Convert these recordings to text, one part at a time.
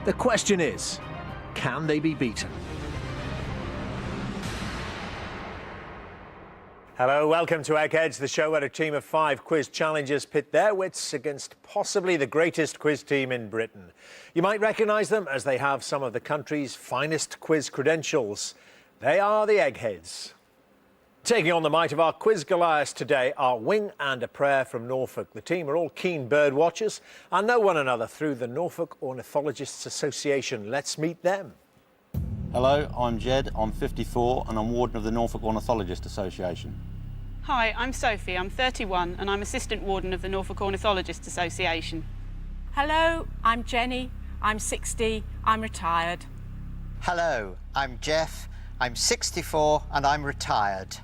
The question is, can they be beaten? Hello, welcome to Eggheads, the show where a team of 5 quiz challengers pit their wits against possibly the greatest quiz team in Britain. You might recognise them as they have some of the country's finest quiz credentials. They are the Eggheads. Taking on the might of our quiz Goliaths today are Wing and a Prayer from Norfolk. The team are all keen bird watchers and know one another through the Norfolk Ornithologists Association. Let's meet them. Hello, I'm Jed, I'm 54 and I'm Warden of the Norfolk Ornithologist Association. Hi, I'm Sophie, I'm 31 and I'm Assistant Warden of the Norfolk Ornithologists Association. Hello, I'm Jenny, I'm 60, I'm retired. Hello, I'm Jeff, I'm 64 and I'm retired.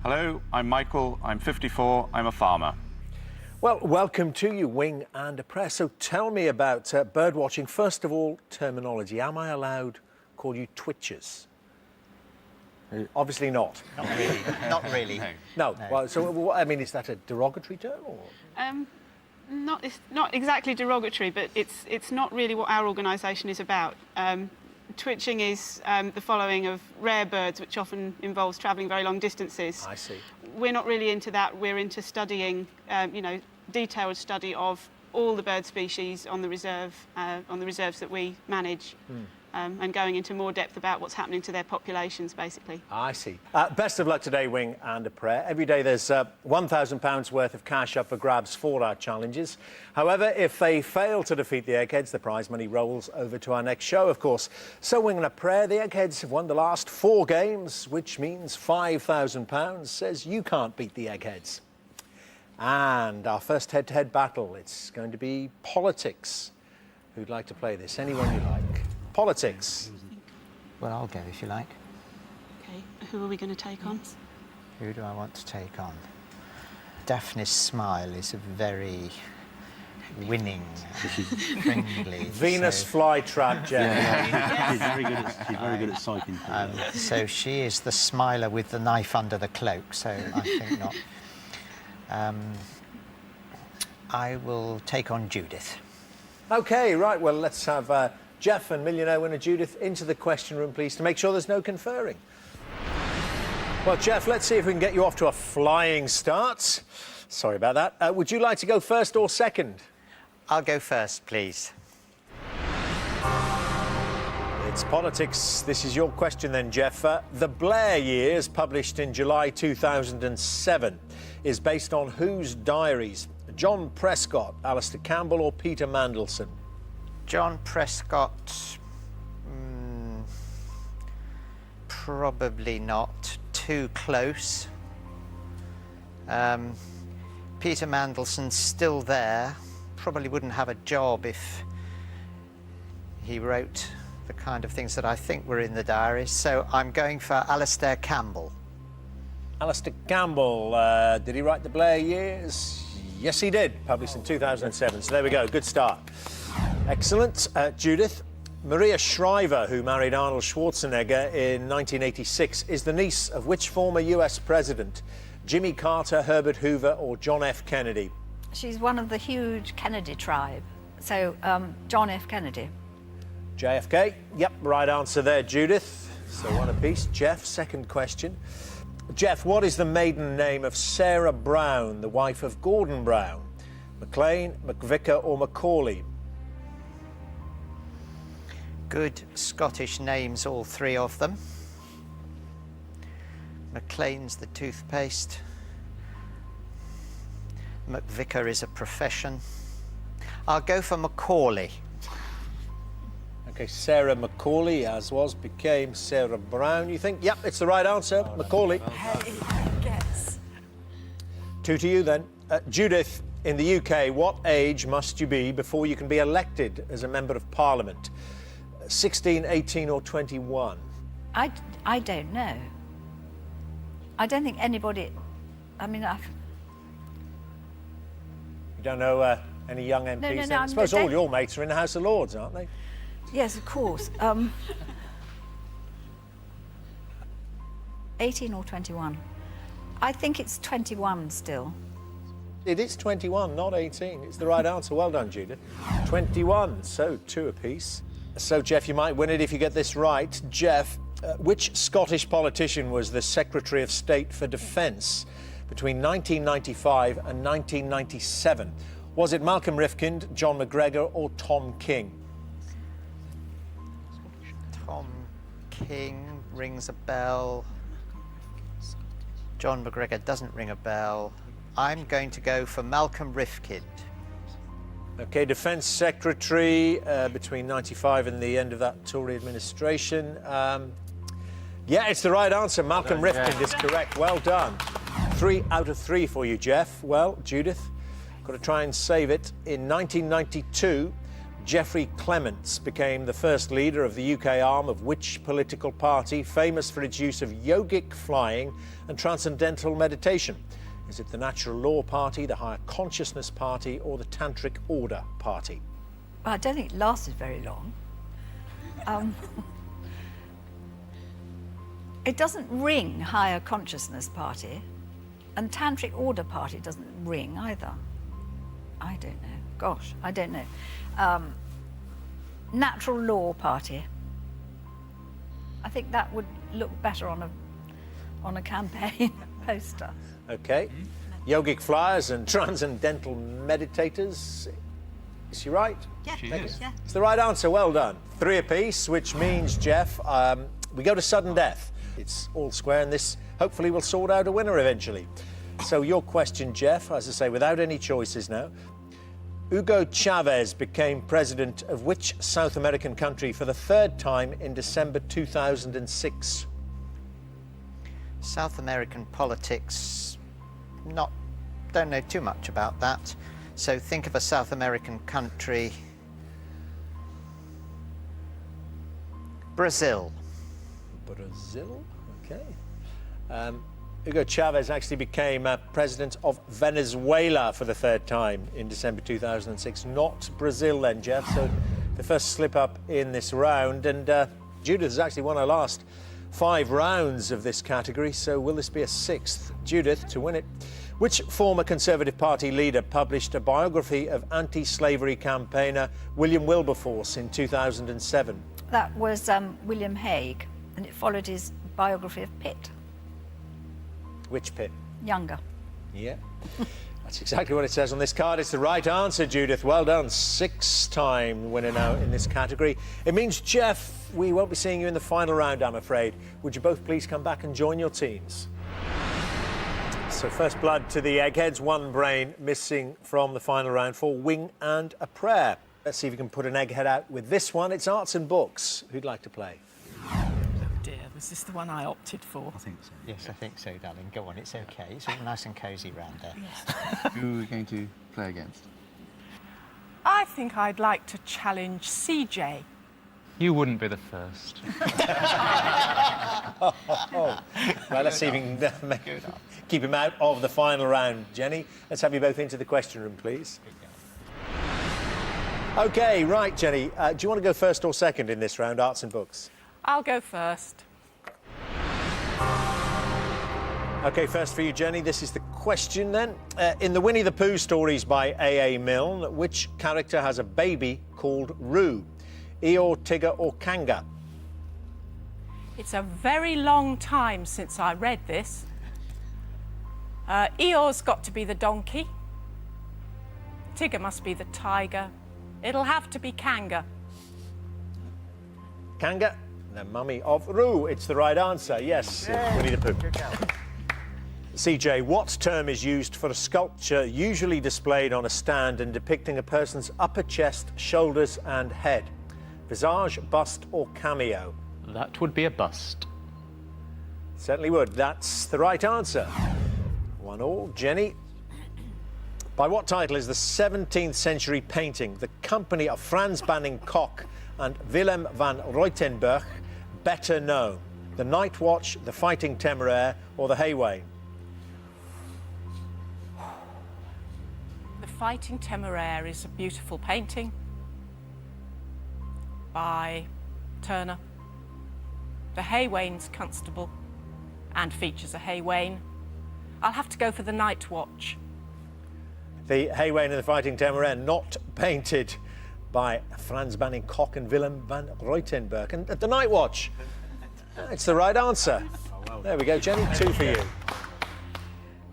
Hello, I'm Michael, I'm 54, I'm a farmer. Well, welcome to you, Wing and a Prayer. So tell me about bird watching. First of all, terminology. Am I allowed to call you twitchers? Obviously not. Not really. Not really. No. Well, so I mean, is that a derogatory term or? It's not exactly derogatory, but it's not really what our organisation is about. Twitching is the following of rare birds, which often involves travelling very long distances. I see. We're not really into that. We're into studying, detailed study of all the bird species on the reserve, on the reserves that we manage. And going into more depth about what's happening to their populations, basically. I see. Best of luck today, Wing and a Prayer. Every day there's £1,000 worth of cash up for grabs for our challenges. However, if they fail to defeat the Eggheads, the prize money rolls over to our next show, of course. So, Wing and a Prayer, the Eggheads have won the last 4 games, which means £5,000 says you can't beat the Eggheads. And our first head-to-head battle, it's going to be politics. Who'd like to play this? Anyone you like. Politics. Well, I'll go if you like. Okay, who are we going to take on? Who do I want to take on? Daphne's smile is very winning, friendly. Venus flytrap, Jeff. Yeah. She's very good at psyching people. So she is the smiler with the knife under the cloak, so I think not. I will take on Judith. OK, right, well, let's have Jeff and millionaire winner Judith into the question room, please, to make sure there's no conferring. Well, Jeff, let's see if we can get you off to a flying start. Sorry about that. Would you like to go first or second? I'll go first, please. It's politics. This is your question then, Jeff. The Blair Years, published in July 2007, is based on whose diaries? John Prescott, Alistair Campbell or Peter Mandelson? John Prescott, probably not. Too close. Peter Mandelson's still there. Probably wouldn't have a job if he wrote the kind of things that I think were in the diaries. So I'm going for Alistair Campbell. Alistair Campbell, did he write The Blair Years? Yes, he did, published in 2007. So there we go, good start. Excellent. Judith, Maria Shriver, who married Arnold Schwarzenegger in 1986, is the niece of which former US president? Jimmy Carter, Herbert Hoover or John F. Kennedy? She's one of the huge Kennedy tribe, so John F. Kennedy. JFK? Yep, right answer there, Judith. So one apiece. Jeff, second question. Jeff, what is the maiden name of Sarah Brown, the wife of Gordon Brown? MacLean, McVicker or Macaulay? Good Scottish names, all 3 of them. MacLean's the toothpaste. McVicker is a profession. I'll go for Macaulay. OK, Sarah Macaulay, as was, became Sarah Brown, you think? Yep, it's the right answer, Macaulay. Hey, guess. 2 to you, then. Judith, in the UK, what age must you be before you can be elected as a Member of Parliament? 16, 18 or 21? I don't know. I don't think anybody... I mean, You don't know any young MPs? No, I suppose all your mates are in the House of Lords, aren't they? Yes, of course. 18 or 21? I think it's 21 still. It is 21, not 18. It's the right answer. Well done, Judith. 21, so 2 apiece. So, Jeff, you might win it if you get this right. Jeff, which Scottish politician was the Secretary of State for Defence between 1995 and 1997? Was it Malcolm Rifkind, John McGregor or Tom King? Tom King rings a bell. John McGregor doesn't ring a bell. I'm going to go for Malcolm Rifkind. OK, Defence Secretary between 95 and the end of that Tory administration. Yeah, it's the right answer. Malcolm Rifkind is correct. Well done. 3 out of 3 for you, Jeff. Well, Judith, got to try and save it. In 1992, Geoffrey Clements became the first leader of the UK arm of which political party, famous for its use of yogic flying and transcendental meditation? Is it the Natural Law Party, the Higher Consciousness Party or the Tantric Order Party? Well, I don't think it lasted very long. It doesn't ring Higher Consciousness Party, and Tantric Order Party doesn't ring either. I don't know. Gosh, I don't know. Natural Law Party. I think that would look better on a campaign poster. OK. Yogic flyers and transcendental meditators. Is she right? Yeah, yeah. It's the right answer. Well done. 3 apiece, which means, Jeff, we go to sudden death. It's all square, and this hopefully will sort out a winner eventually. So your question, Jeff, as I say, without any choices now. Hugo Chavez became president of which South American country for the 3rd time in December 2006? South American politics, don't know too much about that. So think of a South American country. Brazil. Brazil, OK. Hugo Chavez actually became president of Venezuela for the 3rd time in December 2006. Not Brazil then, Jeff. So the first slip up in this round. And Judith has actually won her last 5 rounds of this category. So will this be a 6th? Judith, to win it. Which former Conservative Party leader published a biography of anti-slavery campaigner William Wilberforce in 2007? That was William Hague, and it followed his biography of Pitt. Which Pitt? Younger. Yeah. That's exactly what it says on this card. It's the right answer, Judith. Well done. 6-time winner now in this category. It means, Jeff, we won't be seeing you in the final round, I'm afraid. Would you both please come back and join your teams? So first blood to the Eggheads. 1 brain missing from the final round for Wing and a Prayer. Let's see if you can put an egghead out with this one. It's arts and books. Who'd like to play? Oh dear, was this the one I opted for? I think so. Yes, I think so, darling. Go on, it's okay. It's all nice and cosy round there. Who are we going to play against? I think I'd like to challenge CJ. You wouldn't be the first. Well, let's see if we can keep him out of the final round. Jenny, let's have you both into the question room, please. OK, right, Jenny. Do you want to go first or second in this round, arts and books? I'll go first. OK, first for you, Jenny. This is the question, then. In the Winnie the Pooh stories by A.A. Milne, which character has a baby called Roo? Eeyore, Tigger or Kanga? It's a very long time since I read this. Eeyore's got to be the donkey. Tigger must be the tiger. It'll have to be Kanga. Kanga, the mummy of Roo. It's the right answer. Yes, Winnie the Pooh. CJ, what term is used for a sculpture usually displayed on a stand and depicting a person's upper chest, shoulders and head? Visage, bust or cameo? That would be a bust. Certainly would. That's the right answer. 1-1. Jenny. By what title is the 17th century painting The Company of Frans Banning Koch and Willem van Ruytenburg better known? The Night Watch, The Fighting Temeraire or The Haywain? The Fighting Temeraire is a beautiful painting by Turner. The Haywain's Constable and features a Haywain. I'll have to go for The Night Watch. The Haywain and the Fighting Temeraire not painted by Frans Banning-Koch and Willem van Ruitenberg. And at the Night Watch, it's the right answer. There we go, Jenny, 2 for you.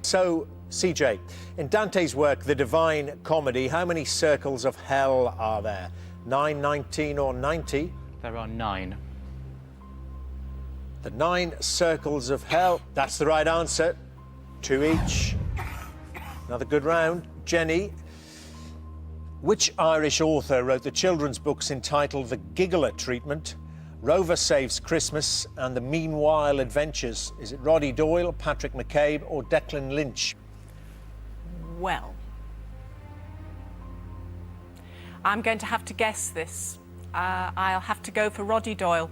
So, CJ, in Dante's work, The Divine Comedy, how many circles of hell are there? 9, 19 or 90? There are 9. The 9 circles of hell. That's the right answer. 2 each. Another good round. Jenny, which Irish author wrote the children's books entitled The Giggler Treatment, Rover Saves Christmas and The Meanwhile Adventures? Is it Roddy Doyle, Patrick McCabe or Declan Lynch? Well, I'm going to have to guess this. I'll have to go for Roddy Doyle.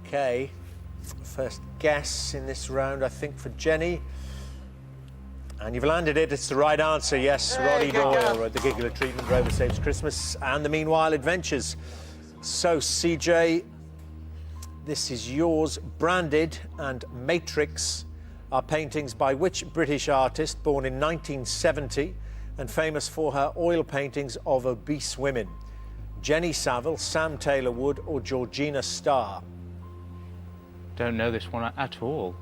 Okay. First guess in this round, I think, for Jenny. And you've landed it. It's the right answer. Yes, Roddy Doyle wrote The Giggler Treatment, Rover Saves Christmas and The Meanwhile Adventures. So, CJ, this is yours. Branded and Matrix are paintings by which British artist born in 1970 and famous for her oil paintings of obese women? Jenny Saville, Sam Taylor Wood or Georgina Starr? Don't know this one at all.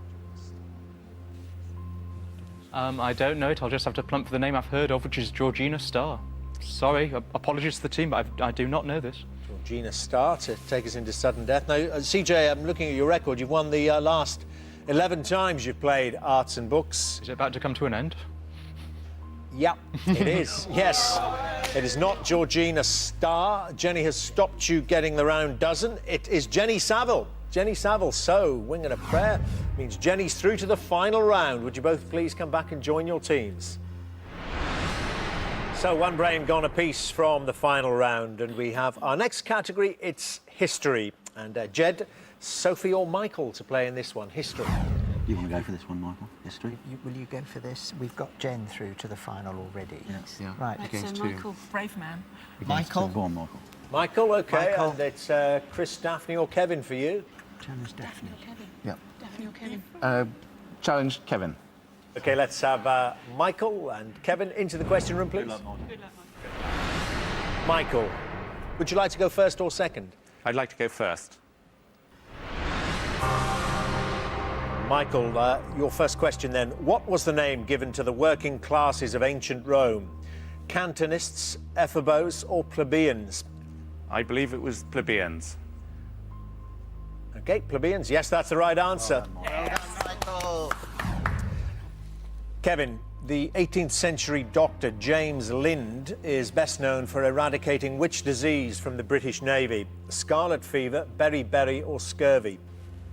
I don't know it. I'll just have to plump for the name I've heard of, which is Georgina Starr. Sorry, apologies to the team, but I do not know this. Georgina Starr to take us into sudden death. Now, CJ, I'm looking at your record. You've won the last 11 times you've played Arts and Books. Is it about to come to an end? Yep, it is. Yes. It is not Georgina Starr. Jenny has stopped you getting the round dozen. It is Jenny Saville. Jenny Saville. So, Wing and a Prayer means Jenny's through to the final round. Would you both please come back and join your teams? So, one brain gone apiece from the final round, and we have our next category. It's history. And Jed, Sophie or Michael to play in this one? History. You want to go for this one, Michael? History? Will you go for this? We've got Jen through to the final already. Yeah. Right. Against so two. Michael, Brave man. Michael? Go on, Michael. Michael, OK. Michael. And it's Chris, Daphne or Kevin for you. Challenge Daphne. Yeah. Daphne or Kevin? Challenge Kevin. OK, let's have Michael and Kevin into the question room, please. Good luck, Michael. Michael, would you like to go first or second? I'd like to go first. Michael, your first question then. What was the name given to the working classes of ancient Rome? Cantonists, ephebos or plebeians? I believe it was plebeians. OK, plebeians. Yes, that's the right answer. Michael. Kevin, the 18th century doctor James Lind is best known for eradicating which disease from the British Navy? Scarlet fever, beriberi or scurvy?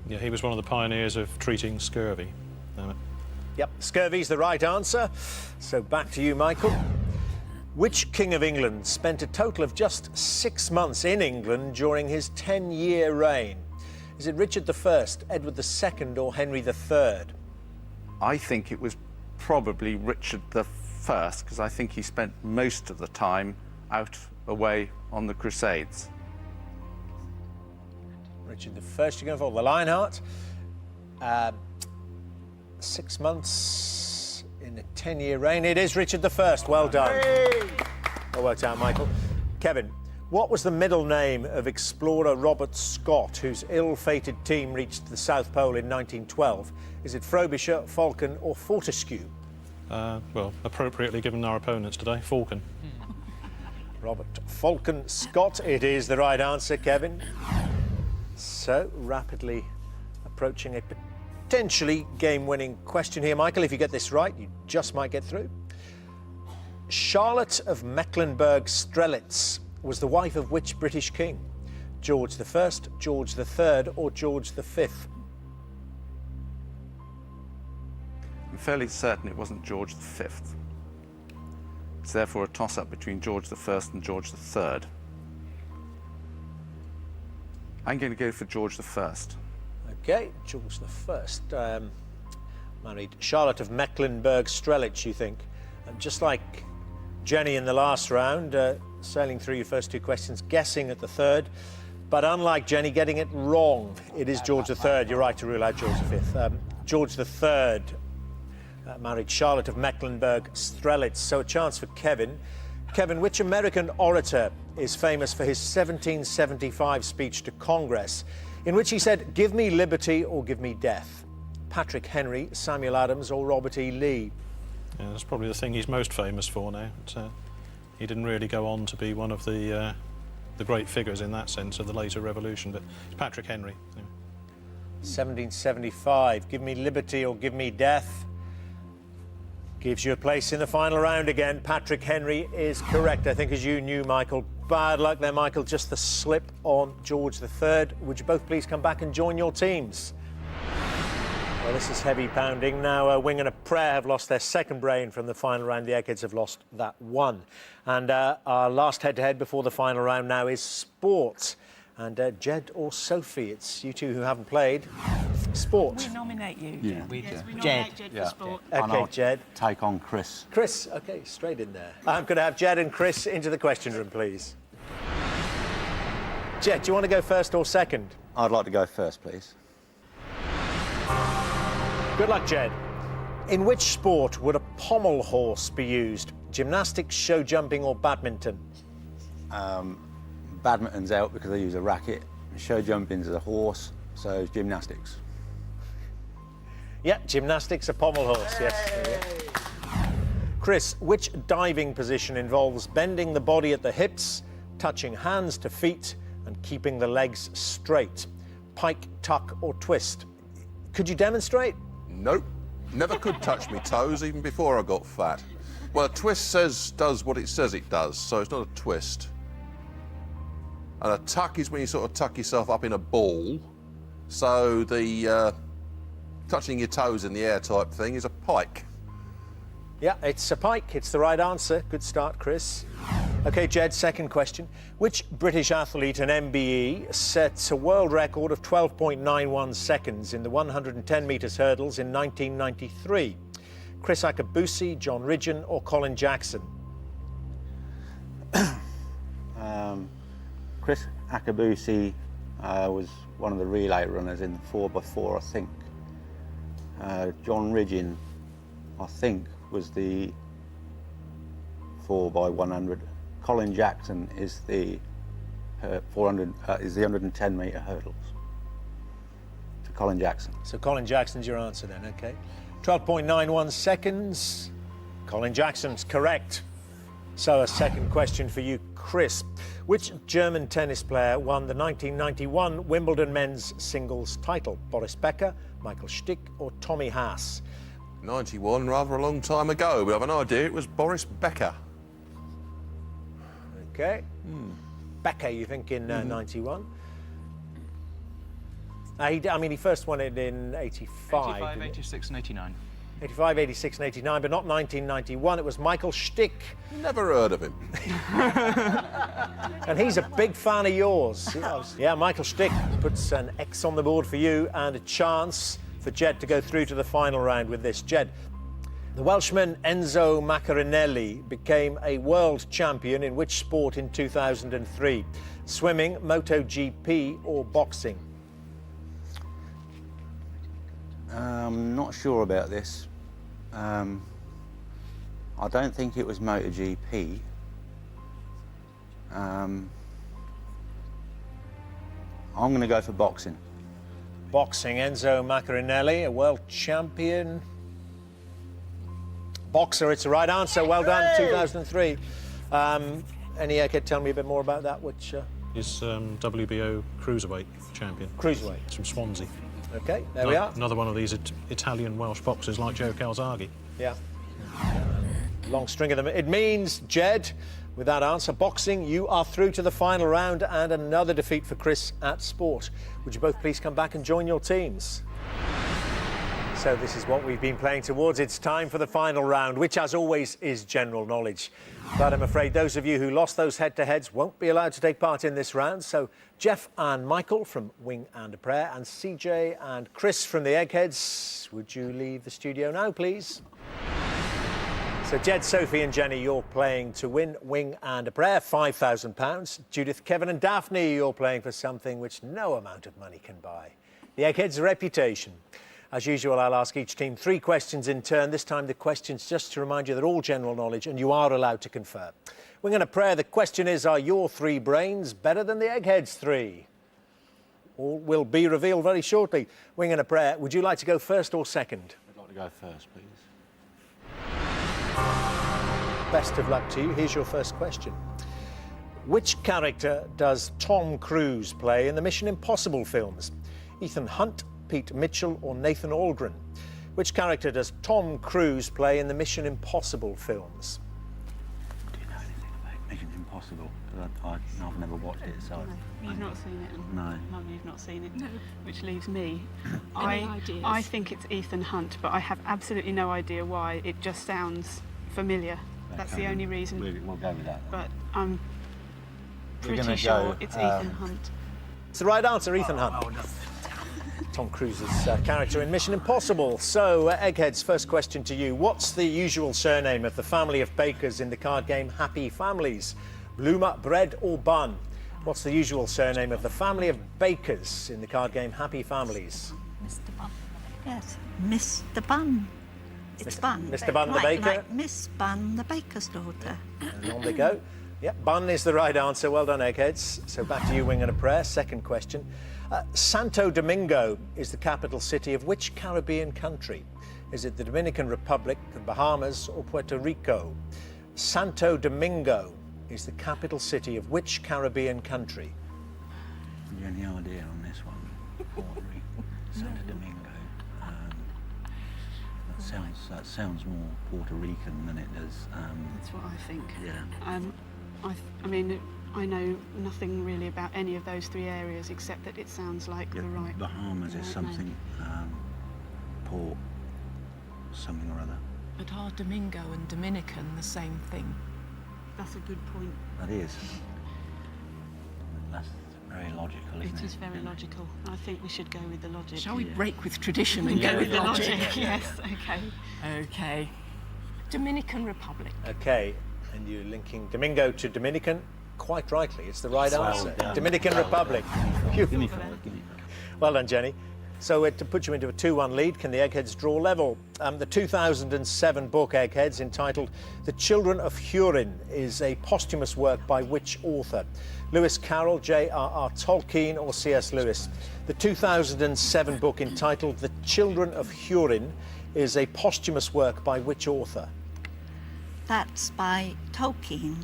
Yeah, he was one of the pioneers of treating scurvy. Yep, scurvy's the right answer. So back to you, Michael. Which King of England spent a total of just 6 months in England during his 10-year reign? Is it Richard I, Edward II or Henry III? I think it was probably Richard I, because I think he spent most of the time out away on the Crusades. Richard I, you're going for the Lionheart. 6 months in a 10-year reign. It is Richard I. Well done. Well worked out, Michael. Kevin, what was the middle name of explorer Robert Scott, whose ill-fated team reached the South Pole in 1912? Is it Frobisher, Falcon or Fortescue? Well, appropriately given our opponents today, Falcon. Robert Falcon Scott. It is the right answer, Kevin. So, rapidly approaching a potentially game-winning question here, Michael. If you get this right, you just might get through. Charlotte of Mecklenburg-Strelitz was the wife of which British king? George I, George III or George V? I'm fairly certain it wasn't George V. It's therefore a toss-up between George I and George III. I'm going to go for George I. OK, George I. Married Charlotte of Mecklenburg-Strelitz, you think? And just like Jenny in the last round, sailing through your first 2 questions, guessing at the third. But unlike Jenny, getting it wrong. It is George III. You're right to rule out George V. George III married Charlotte of Mecklenburg-Strelitz. So a chance for Kevin. Kevin, which American orator is famous for his 1775 speech to Congress, in which he said, "Give me liberty or give me death"? Patrick Henry, Samuel Adams or Robert E. Lee? Yeah, that's probably the thing he's most famous for now. He didn't really go on to be one of the great figures in that sense of the later revolution, but it's Patrick Henry. Yeah. 1775, give me liberty or give me death. Gives you a place in the final round again. Patrick Henry is correct. I think, as you knew, Michael. Bad luck there, Michael. Just the slip on George III. Would you both please come back and join your teams? Well, this is heavy pounding. Now, Wing and a Prayer have lost their second brain from the final round. The Eggheads have lost that one. And our last head-to-head before the final round now is sport. And Jed or Sophie, it's you two who haven't played. Sport. We nominate you. Yeah. We nominate Jed Yeah. for sport. And OK, I'll Jed. take on Chris. Chris, OK, straight in there. I'm going to have Jed and Chris into the question room, please. Jed, do you want to go first or second? I'd like to go first, please. Good luck, Jed. In which sport would a pommel horse be used? Gymnastics, show jumping or badminton? Badminton's out because they use a racket. Show jumping's a horse, so it's gymnastics. Yeah, gymnastics, a pommel horse, yes. There you go. Chris, which diving position involves bending the body at the hips, touching hands to feet and keeping the legs straight? Pike, tuck or twist? Could you demonstrate? Nope. Never could touch me toes even before I got fat. Well, a twist does what it says it does, so it's not a twist. And a tuck is when you sort of tuck yourself up in a ball. So the touching your toes in the air type thing is a pike. Yeah, it's a pike. It's the right answer. Good start, Chris. OK, Jed, second question. Which British athlete in MBE sets a world record of 12.91 seconds in the 110 metres hurdles in 1993? Chris Akabusi, John Ridgen or Colin Jackson? Chris Akabusi was one of the relay runners in the 4x4, I think. John Ridgen, I think, was the 4x100. Colin Jackson is the 110 metre hurdles. So Colin Jackson. So Colin Jackson's your answer then, OK. 12.91 seconds. Colin Jackson's correct. So a second question for you, Chris. Which German tennis player won the 1991 Wimbledon men's singles title? Boris Becker, Michael Stick or Tommy Haas? 91, rather a long time ago, but I have an idea it was Boris Becker. OK. Becker, you think, in 91? He first won it in 85. 85, 86 and 89. 85, 86 and 89, but not 1991. It was Michael Stick. Never heard of him. And he's a big fan of yours. Yeah, Michael Stick puts an X on the board for you and a chance for Jed to go through to the final round with this. Jed, the Welshman Enzo Maccarinelli became a world champion in which sport in 2003? Swimming, MotoGP or boxing? Not sure about this. I don't think it was MotoGP. I'm going to go for boxing. Boxing, Enzo Maccarinelli, a world champion. Boxer, it's the right answer. Well done, 2003. Any could tell me a bit more about that? Which He's WBO cruiserweight champion. Cruiserweight. It's from Swansea. OK, there we are. Another one of these Italian-Welsh boxers like Joe Calzaghe. Yeah. Long string of them. It means, Jed, with that answer, boxing, you are through to the final round and another defeat for Chris at sport. Would you both please come back and join your teams? So this is what we've been playing towards. It's time for the final round, which, as always, is general knowledge. But I'm afraid those of you who lost those head-to-heads won't be allowed to take part in this round. So Jeff and Michael from Wing and a Prayer and CJ and Chris from the Eggheads, would you leave the studio now, please? So Jed, Sophie and Jenny, you're playing to win Wing and a Prayer, £5,000. Judith, Kevin and Daphne, you're playing for something which no amount of money can buy. The Eggheads' reputation. As usual, I'll ask each team 3 questions in turn. This time the questions, just to remind you, they're all general knowledge and you are allowed to confer. We're going to pray. The question is, are your 3 brains better than the Eggheads 3? All will be revealed very shortly. We're going to pray. Would you like to go first or second? I'd like to go first, please. Best of luck to you. Here's your first question. Which character does Tom Cruise play in the Mission Impossible films? Ethan Hunt, Pete Mitchell or Nathan Aldrin? Which character does Tom Cruise play in the Mission Impossible films? Do you know anything about Mission Impossible? I've never watched it, so... No, you've not seen it? No. Mum, you've not seen it? No. Which leaves me. Any ideas? I think it's Ethan Hunt, but I have absolutely no idea why. It just sounds familiar. That's the only reason. We'll go with that. But I'm We're pretty gonna sure go, it's Ethan Hunt. It's the right answer, Ethan Hunt. Tom Cruise's character in Mission Impossible. So, Eggheads, first question to you. What's the usual surname of the family of bakers in the card game Happy Families? Bloomer, Bread or Bun? What's the usual surname of the family of bakers in the card game Happy Families? Mr. Bun. Yes, Mr. Bun. It's Bun. Mr. Bun the baker? Like Miss Bun, the baker's daughter. And on they go. Yep, Bun is the right answer. Well done, Eggheads. So back to you, Wing and a Prayer. Second question. Santo Domingo is the capital city of which Caribbean country? Is it the Dominican Republic, the Bahamas or Puerto Rico? Santo Domingo is the capital city of which Caribbean country? Do you have any idea on this one? Puerto Rico, Santo Domingo. That sounds more Puerto Rican than it does. That's what I think. Yeah. I mean, I know nothing really about any of those 3 areas except that it sounds like Yeah, the right. Bahamas is something. Port, something or other. But are Domingo and Dominican the same thing? That's a good point. That is. That's very logical, isn't it? It is very logical. I think we should go with the logic. Shall we break with tradition and go with the logic? Yes, okay. Okay. Dominican Republic. Okay, and you're linking Domingo to Dominican. Quite rightly, it's the right answer. done. Dominican Republic. Phew. Give me 4, give me 4. Well done, Jenny. So to put you into a 2-1 lead, can the Eggheads draw level? The 2007 book, Eggheads, entitled The Children of Hurin, is a posthumous work by which author? Lewis Carroll, J.R.R. Tolkien or C.S. Lewis? The 2007 book entitled The Children of Hurin is a posthumous work by which author? That's by Tolkien.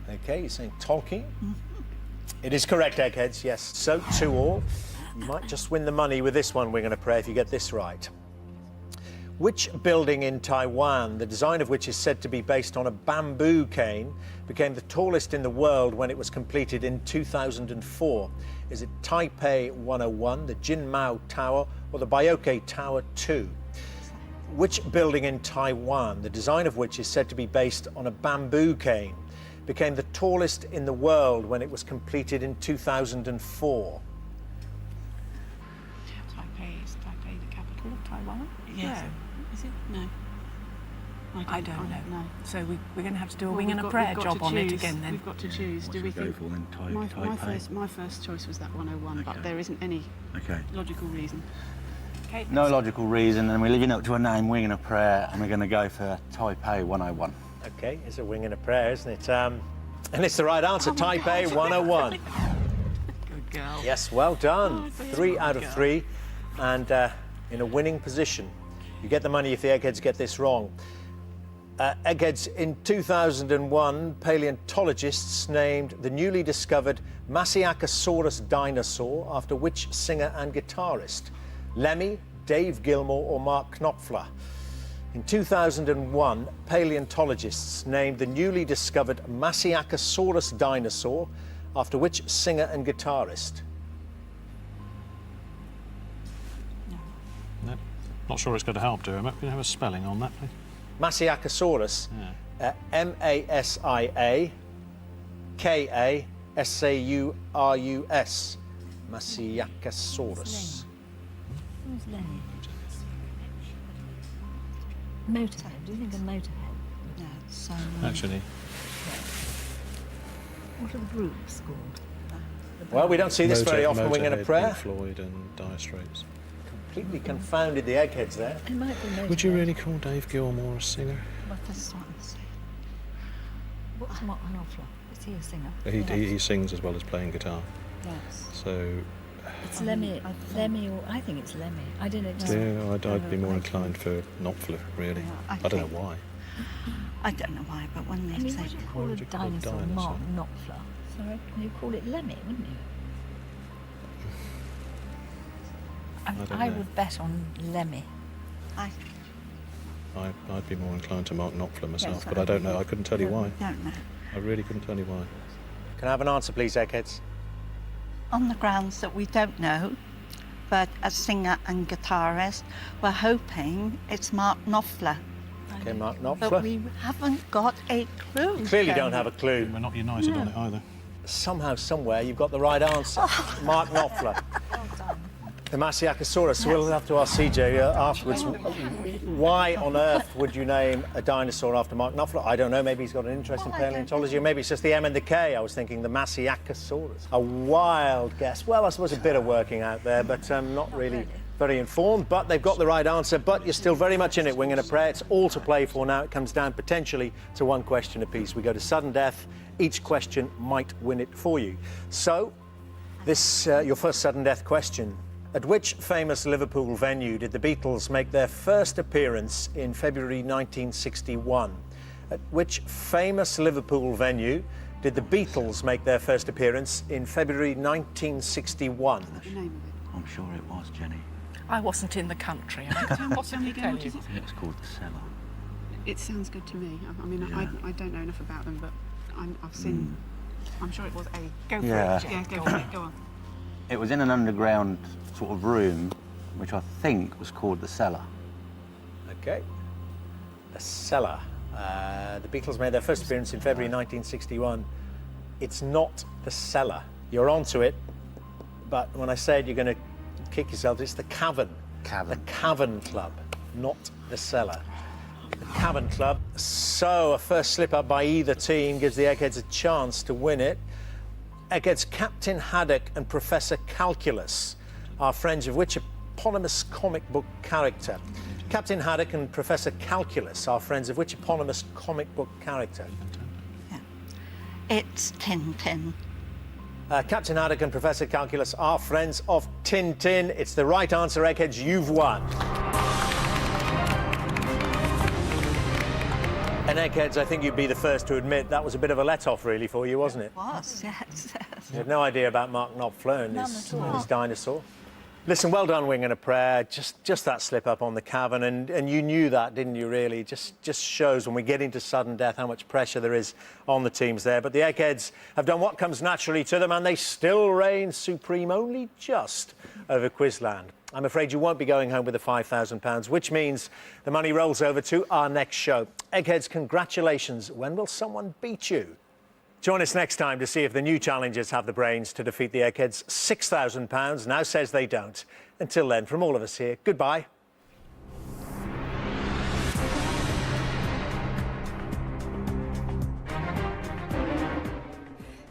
Okay, you're saying Tolkien? It is correct, Eggheads, yes. So, 2-all. You might just win the money with this one, We're going to pray, if you get this right. Which building in Taiwan, the design of which is said to be based on a bamboo cane, became the tallest in the world when it was completed in 2004? Is it Taipei 101, the Jinmao Tower, or the Bioke Tower 2? Which building in Taiwan, the design of which is said to be based on a bamboo cane, became the tallest in the world when it was completed in 2004? Is Taipei the capital of Taiwan? Yes. Is it? No. I don't know. No. So we're going to have to do a Well, wing and a prayer job on it again then. We've got to choose. What Do we should we think? go for then? My first choice was that 101, Okay. but there isn't any Okay. logical reason. Okay. No logical reason, and we're living up to a name, Wing and a Prayer, and we're going to go for Taipei 101. Okay, it's a wing and a prayer, isn't it? And it's the right answer, Taipei 101. Good girl. Yes, well done. 3 out of 3, and in a winning position. You get the money if the Eggheads get this wrong. Eggheads, in 2001, paleontologists named the newly discovered Masiakasaurus dinosaur after which singer and guitarist? Lemmy, Dave Gilmour or Mark Knopfler? In 2001, paleontologists named the newly discovered Masiakasaurus dinosaur after which singer and guitarist? No. Not sure it's going to help, Dermot. Can you have a spelling on that, please? Masiakasaurus, M-A-S-I-A-K-A-S-A-U-R-U-S. Masiakasaurus. Who's Lenny? Motorhead. Do you think of Motorhead? No. So, Actually, what are the groups called? Well, we don't see this very often, Wing and a Motorhead, Prayer. Pink Floyd and Dire Straits. completely confounded the Eggheads there. It might be motorhead. Would you really call Dave Gilmour a singer? What does that say? What's Mark Knopfler? Is he a singer? He sings as well as playing guitar. Yes. So, It's Lemmy, or I think it's Lemmy. I don't know. yeah, I'd be more inclined for Knopfler, really. Yeah, I don't know why. I don't know why, but when they I mean, say would you call would a you call a dinosaur dinosaur? Mark Knopfler? Sorry, you call it Lemmy, wouldn't you? don't I know. would bet on Lemmy. I'd be more inclined to Mark Knopfler myself, Yes, but I don't know. I couldn't tell you why. don't know. I really couldn't tell you why. Can I have an answer, please, Eggheads? On the grounds that we don't know, but as singer and guitarist, we're hoping it's Mark Knopfler. Okay, Mark But Knopfler. we haven't got a clue. Clearly don't have a clue. We're not united on it either. Somehow, somewhere, you've got the right answer. Mark Knopfler. The Masiakasaurus. We'll have to ask CJ afterwards. Why on earth would you name a dinosaur after Mark Knopfler? I don't know. Maybe he's got an interest in paleontology, or maybe it's just the M and the K. I was thinking the Masiakasaurus. A wild guess. Well, I suppose a bit of working out there, but not really very informed. But they've got the right answer. But you're still very much in it, Wing and a Prayer. It's all to play for now. It comes down potentially to one question apiece. We go to sudden death. Each question might win it for you. So, this your first sudden death question. At which famous Liverpool venue did the Beatles make their first appearance in February 1961? At which famous Liverpool venue did the Beatles make their first appearance in February 1961? I'm sure it was, Jenny. I wasn't in the country. I can't possibly tell you. It's called the Cellar. It sounds good to me. I mean, Yeah. I don't know enough about them, but I've seen. I'm sure it was a. Go for Yeah. it, Jen. Yeah, go on. Go on. It was in an underground sort of room, which I think was called the Cellar. Okay. The Cellar. The Beatles made their first appearance in February 1961. It's not the Cellar. You're onto it, but when I said you're going to kick yourself, it's the Cavern. Cavern. The Cavern Club, not the Cellar. The Cavern Club. So a first slip up by either team gives the Eggheads a chance to win it. Eggheads, Captain Haddock and Professor Calculus are friends of which eponymous comic book character? Captain Haddock and Professor Calculus are friends of which eponymous comic book character? It's Tintin. Captain Haddock and Professor Calculus are friends of Tintin. It's the right answer, Eggheads. You've won. And Eggheads, I think you'd be the first to admit that was a bit of a let-off, really, for you, wasn't it? It was, yes. You had no idea about Mark Knopfler and his dinosaur. Listen, well done, Wing and a Prayer. Just that slip up on the Cavern, and you knew that, didn't you, really? Just shows when we get into sudden death how much pressure there is on the teams there. But the Eggheads have done what comes naturally to them, and they still reign supreme, only just over Quizland. I'm afraid you won't be going home with the £5,000, which means the money rolls over to our next show. Eggheads, congratulations. When will someone beat you? Join us next time to see if the new challengers have the brains to defeat the Eggheads. £6,000 now says they don't. Until then, from all of us here, goodbye.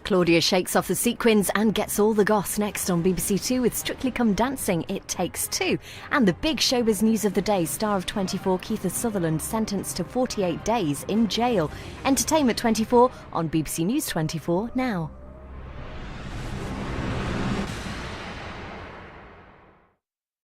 Claudia shakes off the sequins and gets all the goss next on BBC Two with Strictly Come Dancing, It Takes Two. And the big showbiz news of the day, star of 24 Keith Sutherland sentenced to 48 days in jail. Entertainment 24 on BBC News 24 now.